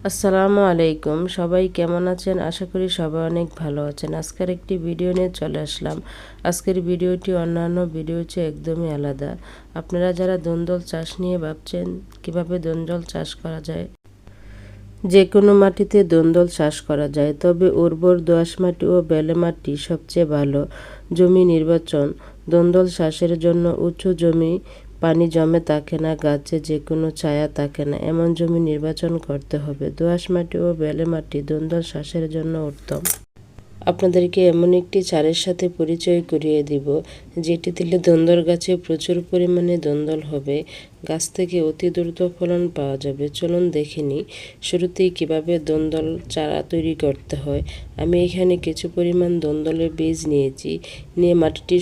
আসসালামু আলাইকুম, সবাই কেমন আছেন? আশা করি সবাই অনেক ভালো আছেন। আজকের একটি ভিডিও নিয়ে চলে আসলাম। আজকের ভিডিওটি অন্যান্য ভিডিওর চেয়ে একদমই আলাদা। আপনারা যারা দোন্দল চাষ নিয়ে ভাবছেন কিভাবে দোন্দল চাষ করা যায়, যে কোনো মাটিতে দোন্দল চাষ করা যায়, তবে উর্বর দোআঁশ মাটি ও বেলে মাটি সবচেয়ে ভালো জমি নির্বাচন। দোন্দল চাষের জন্য উঁচু জমি, পানি জমে থাকে না, গাছে যে কোনো ছায়া থাকে না, এমন জমি নির্বাচন করতে হবে। দোআঁশ মাটি ও বেলে মাটি দোন্দল চাষের জন্য উত্তম। আপনাদেরকে এমন একটি চারের সাথে পরিচয় করিয়ে দিব, যেটি দিলে দোন্দল গাছে প্রচুর পরিমাণে দোন্দল হবে, গাছ থেকে অতি দ্রুত ফলন পাওয়া যাবে। চলুন দেখে নিই শুরুতেই কিভাবে দোন্দল চারা তৈরি করতে হয়। আমি এখানে কিছু পরিমাণ দোন্দলের বীজ নিয়েছি, নিয়ে মাটিটি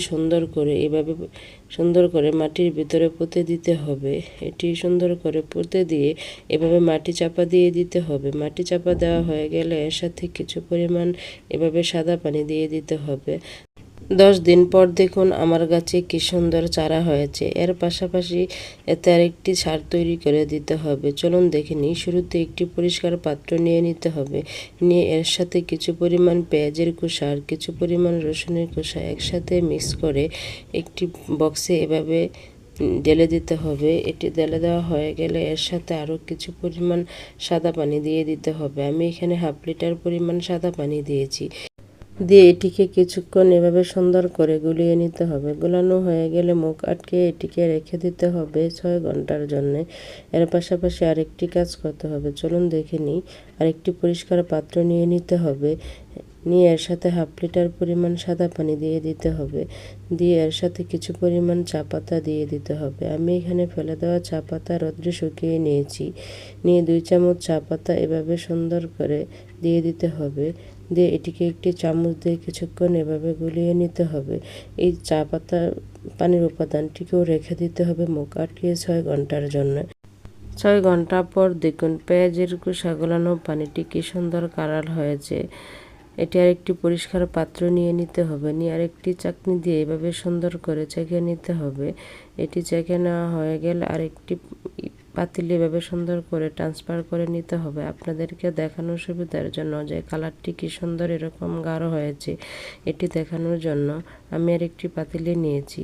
সুন্দর করে মাটির ভিতরে পুঁতে দিতে হবে। এটি সুন্দর করে পুঁতে দিয়ে এভাবে মাটি চাপা দিয়ে দিতে হবে। মাটি চাপা দেওয়া হয়ে গেলে এর সাথে কিছু পরিমাণ এভাবে সাদা পানি দিয়ে দিতে হবে। 10 দিন পর দেখুন আমার গাছে কি সুন্দর চারা হয়েছে। এর পাশাপাশি এতে আরেকটি সার তৈরি করে দিতে হবে। চলুন দেখে নিই। শুরুতে একটি পরিষ্কার পাত্র নিয়ে নিতে হবে। নিয়ে এর সাথে কিছু পরিমাণ পেঁয়াজের খোসা আর কিছু পরিমাণ রসুনের খোসা একসাথে মিক্স করে একটি বক্সে এভাবে ঢেলে দিতে হবে। এটি ঢেলে দেওয়া হয়ে গেলে এর সাথে আরও কিছু পরিমাণ সাদা পানি দিয়ে দিতে হবে। আমি এখানে হাফ লিটার পরিমাণ সাদা পানি দিয়েছি। দিয়ে এটিকে কিছুক্ষণ এভাবে সুন্দর করে গুলিয়ে নিতে হবে। গুলানো হয়ে গেলে মুখ আটকে এটিকে রেখে দিতে হবে 6 ঘন্টার জন্য। এর পাশাপাশি আরেকটি কাজ করতে হবে। চলুন দেখে নিই। আরেকটি পরিষ্কার পাত্র নিয়ে নিতে হবে। নিয়ে এর সাথে হাফ লিটার পরিমাণ সাদা পানি দিয়ে দিতে হবে। দিয়ে এর সাথে কিছু পরিমাণ চা পাতা দিয়ে দিতে হবে। আমি এখানে ফেলে দেওয়া চা পাতা রোদ্রে শুকিয়ে নিয়েছি। নিয়ে 2 চামচ চা পাতা এভাবে সুন্দর করে দিয়ে দিতে হবে। দিয়ে এটিকে একটি চামচ দিয়ে কিছুক্ষণ এভাবে গুলিয়ে নিতে হবে। এই চা পাতা পানির উপাদানটিকেও রেখে দিতে হবে মুখ আটকিয়ে 6 ঘন্টার জন্য। 6 ঘন্টা পর দেখুন পেঁয়াজের খোসা গলানো পানিটি কি সুন্দর কালার হয়েছে। এটি আরেকটি পরিষ্কার পাত্র নিয়ে নিতে হবে। নিয়ে আরেকটি চাকনি দিয়ে এভাবে সুন্দর করে চেখে নিতে হবে। এটি চেখে নেওয়া হয়ে গেলে আরেকটি পাতিলে এভাবে সুন্দর করে ট্রান্সফার করে নিতে হবে। আপনাদেরকে দেখানোর সুবিধার জন্য যে কালারটি কি সুন্দর এরকম গাঢ় হয়েছে, এটি দেখানোর জন্য আমি আরেকটি পাতিলে নিয়েছি।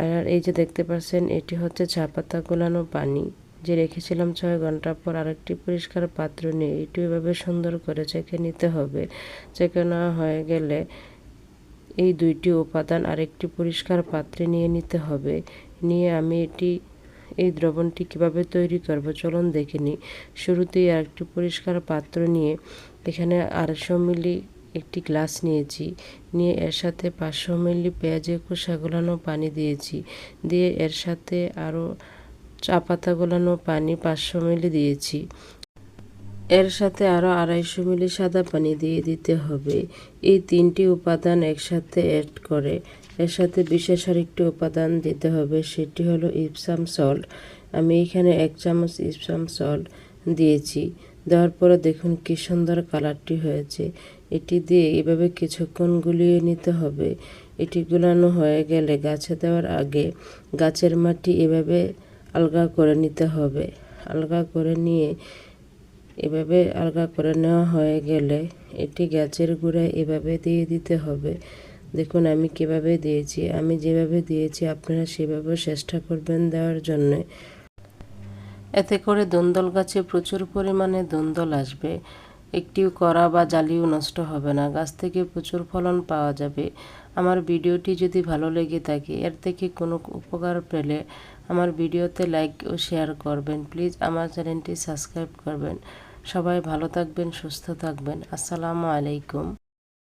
আর এই যে দেখতে পাচ্ছেন এটি হচ্ছে চা পাতা গোলানো পানি যে রেখেছিলাম 6 ঘন্টা পর। আরেকটি পরিষ্কার পাত্র নিয়ে এটি এভাবে সুন্দর করে চেখে নিতে হবে। চেখে নেওয়া হয়ে গেলে এই দুইটি উপাদান আরেকটি পরিষ্কার পাত্রে নিয়ে নিতে হবে। নিয়ে আমি এই দ্রবণটি কিভাবে তৈরি করব চলুন দেখে নিই। শুরুতেই আরেকটি পরিষ্কার পাত্র নিয়ে এখানে 250 মিলি একটি গ্লাস নিয়েছি। নিয়ে এর সাথে 500 মিলি পেঁয়াজের খোসা গলানো পানি দিয়েছি। দিয়ে এর সাথে আরও চা পাতা গলানো পানি 500 মিলি দিয়েছি। এর সাথে আরও 250 মিলি সাদা পানি দিয়ে দিতে হবে। এই 3টি উপাদান একসাথে অ্যাড করে এর সাথে বিশেষ আরেকটি উপাদান দিতে হবে, সেটি হলো ইপসাম সল্ট। আমি এখানে 1 চামচ ইপসাম সল্ট দিয়েছি। দেওয়ার পরে দেখুন কি সুন্দর কালারটি হয়েছে। এটি দিয়ে এভাবে কিছুক্ষণ গুলিয়ে নিতে হবে। এটি গুলানো হয়ে গেলে গাছে দেওয়ার আগে গাছের মাটি এভাবে আলগা করে নিতে হবে। আলগা করে নিয়ে এভাবে আলগা করে নেওয়া হয়ে গেলে এটি গাছের গোড়ায় এভাবে দিয়ে দিতে হবে। দেখুন আমি কিভাবে দিয়েছি। আমি যেভাবে দিয়েছি আপনারা সেভাবে চেষ্টা করবেন দেওয়ার জন্য। এতে করে দোন্দল গাছে প্রচুর পরিমাণে দোন্দল আসবে। একটিও কড়া বা জালিও নষ্ট হবে না। গাছ থেকে প্রচুর ফলন পাওয়া যাবে। আমার ভিডিওটি যদি ভালো লেগে থাকে, এর থেকে কোনো উপকার পেলে আমার ভিডিওতে লাইক ও শেয়ার করবেন। প্লিজ আমার চ্যানেলটি সাবস্ক্রাইব করবেন। সবাই ভালো থাকবেন, সুস্থ থাকবেন। আসসালামু আলাইকুম।